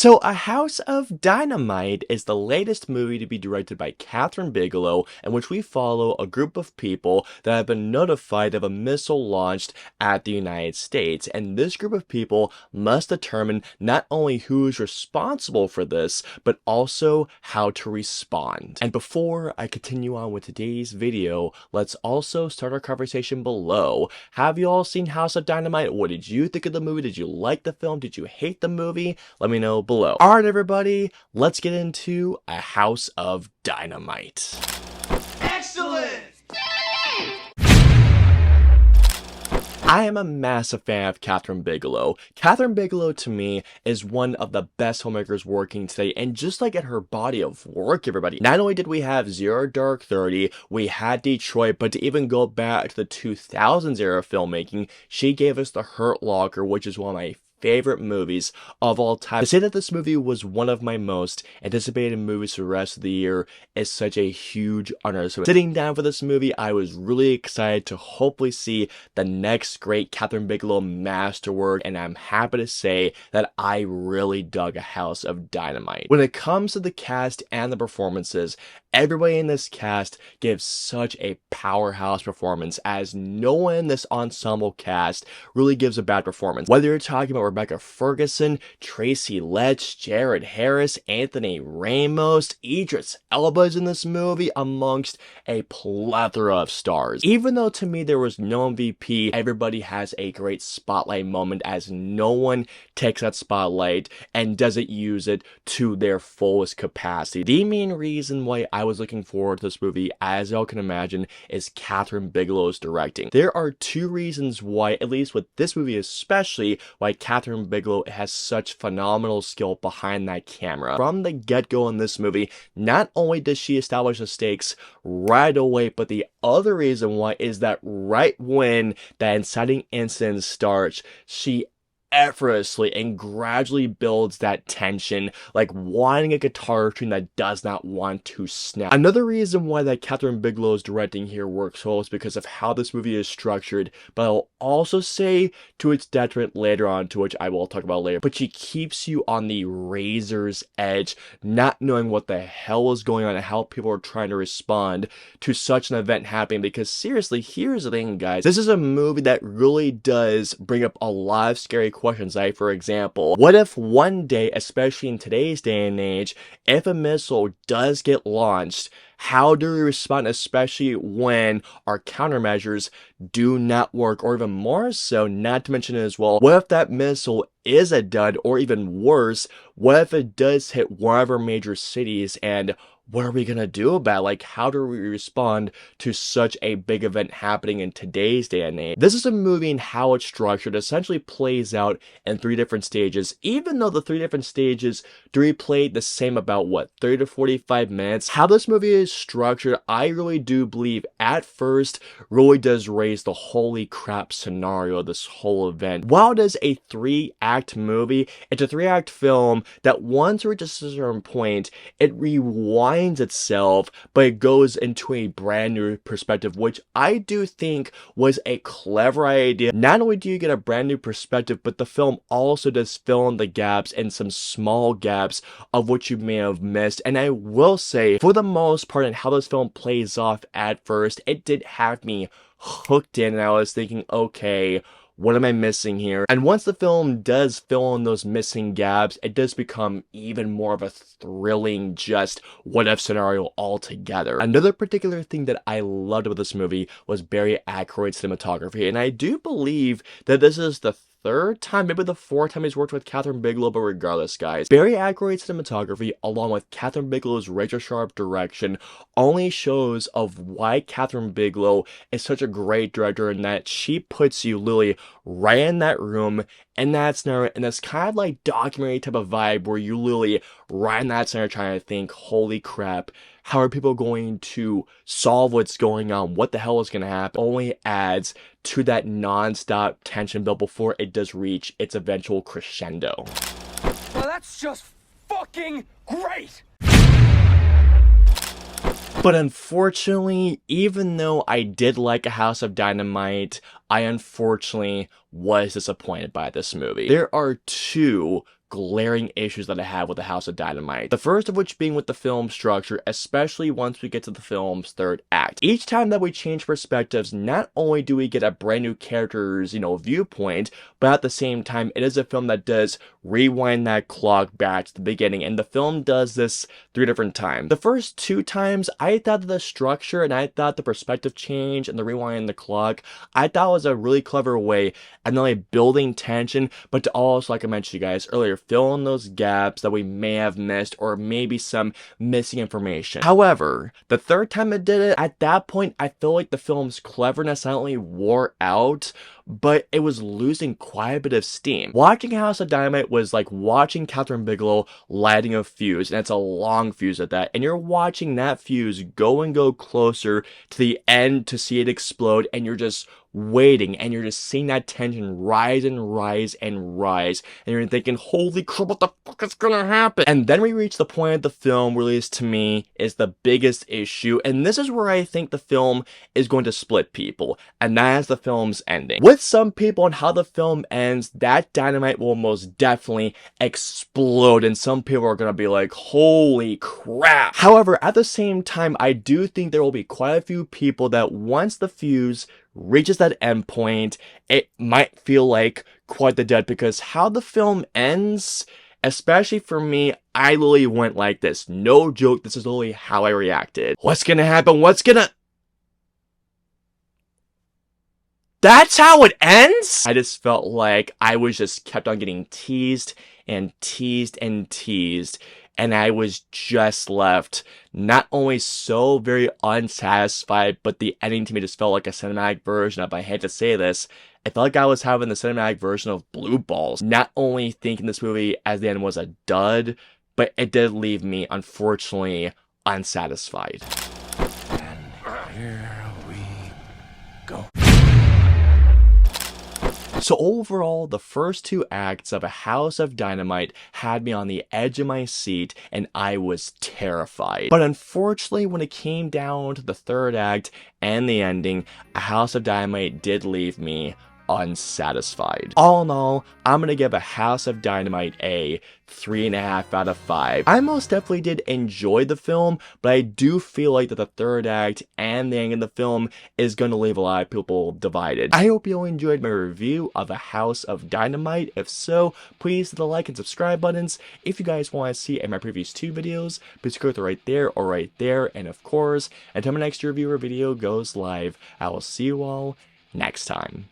So, A House of Dynamite is the latest movie to be directed by Kathryn Bigelow, in which we follow a group of people that have been notified of a missile launched at the United States. And this group of people must determine not only who is responsible for this, but also how to respond. And before I continue on with today's video, let's also start our conversation below. Have you all seen House of Dynamite? What did you think of the movie? Did you like the film? Did you hate the movie? Let me know below. Alright everybody, let's get into A House of Dynamite. Excellent! I am a massive fan of Kathryn Bigelow. Kathryn Bigelow to me is one of the best filmmakers working today, and just like at her body of work, everybody, not only did we have Zero Dark 30, we had Detroit, but to even go back to the 2000s era filmmaking, she gave us The Hurt Locker, which is one of my favorite movies of all time. To say that this movie was one of my most anticipated movies for the rest of the year is such a huge honor. So sitting down for this movie, I was really excited to hopefully see the next great Kathryn Bigelow masterwork, and I'm happy to say that I really dug A House of Dynamite. When it comes to the cast and the performances, everybody in this cast gives such a powerhouse performance, as no one in this ensemble cast really gives a bad performance. Whether you're talking about Rebecca Ferguson, Tracy Letts, Jared Harris, Anthony Ramos, Idris Elba's in this movie, amongst a plethora of stars. Even though to me there was no MVP, everybody has a great spotlight moment, as no one takes that spotlight and doesn't use it to their fullest capacity. The main reason why I was looking forward to this movie, as y'all can imagine, is Kathryn Bigelow's directing. There are two reasons why, at least with this movie especially, why Kathryn Bigelow has such phenomenal skill behind that camera. From the get-go in this movie, not only does she establish the stakes right away, but the other reason why is that right when that inciting incident starts, she effortlessly and gradually builds that tension, like wanting a guitar string that does not want to snap. Another reason why that Kathryn Bigelow's directing here works well is because of how this movie is structured, but I'll also say to its detriment later on, to which I will talk about later, but she keeps you on the razor's edge, not knowing what the hell is going on and how people are trying to respond to such an event happening. Because seriously, here's the thing, guys, this is a movie that really does bring up a lot of scary questions. Like, for example, what if one day, especially in today's day and age, if a missile does get launched, how do we respond, especially when our countermeasures do not work? Or even more so, not to mention as well, what if that missile is a dud? Or even worse, what if it does hit one of our major cities, and what are we gonna do about it? Like, how do we respond to such a big event happening in today's day and age? This is a movie, and how it's structured essentially plays out in three different stages, even though the three different stages do replay the same about, what, 30 to 45 minutes? How this movie is structured, I really do believe at first really does raise the holy crap scenario of this whole event. While it is a 3-act movie, it's a 3-act film that once it reaches a certain point, it rewinds itself, but it goes into a brand new perspective, which I do think was a clever idea. Not only do you get a brand new perspective, but the film also does fill in the gaps and some small gaps of what you may have missed. And I will say, for the most part, in how this film plays off at first, it did have me hooked in, and I was thinking, okay, what am I missing here? And once the film does fill in those missing gaps, it does become even more of a thrilling, just what if scenario altogether. Another particular thing that I loved with this movie was Barry Ackroyd's cinematography, and I do believe that this is the third time, maybe the fourth time he's worked with Kathryn Bigelow, but regardless, guys, Barry Ackroyd's cinematography, along with Kathryn Bigelow's razor sharp direction, only shows of why Kathryn Bigelow is such a great director, in that she puts you literally right in that room, in that scenario, and it's kind of like documentary type of vibe, where you literally right in that scenario trying to think, holy crap, how are people going to solve what's going on? What the hell is going to happen? Only adds to that non-stop tension build before it does reach its eventual crescendo. Well, that's just fucking great! But unfortunately, even though I did like A House of Dynamite, I unfortunately was disappointed by this movie. There are two glaring issues that I have with A House of Dynamite. The first of which being with the film structure, especially once we get to the film's third act. Each time that we change perspectives, not only do we get a brand new character's, viewpoint, but at the same time, it is a film that does rewind that clock back to the beginning, and the film does this 3 different times. The first 2 times, I thought that the structure and I thought the perspective change and the rewind the clock, I thought was a really clever way of not only building tension, but to also, like I mentioned to you guys earlier, fill in those gaps that we may have missed or maybe some missing information. However, the third time it did it, at that point, I feel like the film's cleverness not only wore out, but it was losing quite a bit of steam. Watching House of Dynamite was like watching Kathryn Bigelow lighting a fuse, and it's a long fuse at that, and you're watching that fuse go and go closer to the end to see it explode, and you're just waiting, and you're just seeing that tension rise and rise and rise, and you're thinking, holy crap, what the fuck is gonna happen? And then we reach the point of the film where, at least to me, is the biggest issue, and this is where I think the film is going to split people, and that is the film's ending. With some people on how the film ends, that dynamite will most definitely explode, and some people are gonna be like, holy crap. However, at the same time, I do think there will be quite a few people that once the fuse reaches that end point, it might feel like quite the dead, because how the film ends, especially for me, I literally went like this. No joke, this is literally how I reacted. What's gonna happen? That's how it ends? I just felt like I was just kept on getting teased and teased and teased, and I was just left not only so very unsatisfied, but the ending to me just felt like a cinematic version of, I hate to say this, it felt like I was having the cinematic version of Blue Balls. Not only thinking this movie as the end was a dud, but it did leave me, unfortunately, unsatisfied. And here we go. So overall, the first 2 acts of A House of Dynamite had me on the edge of my seat, and I was terrified. But unfortunately, when it came down to the third act and the ending, A House of Dynamite did leave me unsatisfied. All in all, I'm gonna give A House of Dynamite a 3.5 out of 5. I most definitely did enjoy the film, but I do feel like that the third act and the end of the film is gonna leave a lot of people divided. I hope you all enjoyed my review of A House of Dynamite. If so, please hit the like and subscribe buttons. If you guys want to see my previous 2 videos, please go to right there or right there. And of course, until my next review or video goes live, I will see you all next time.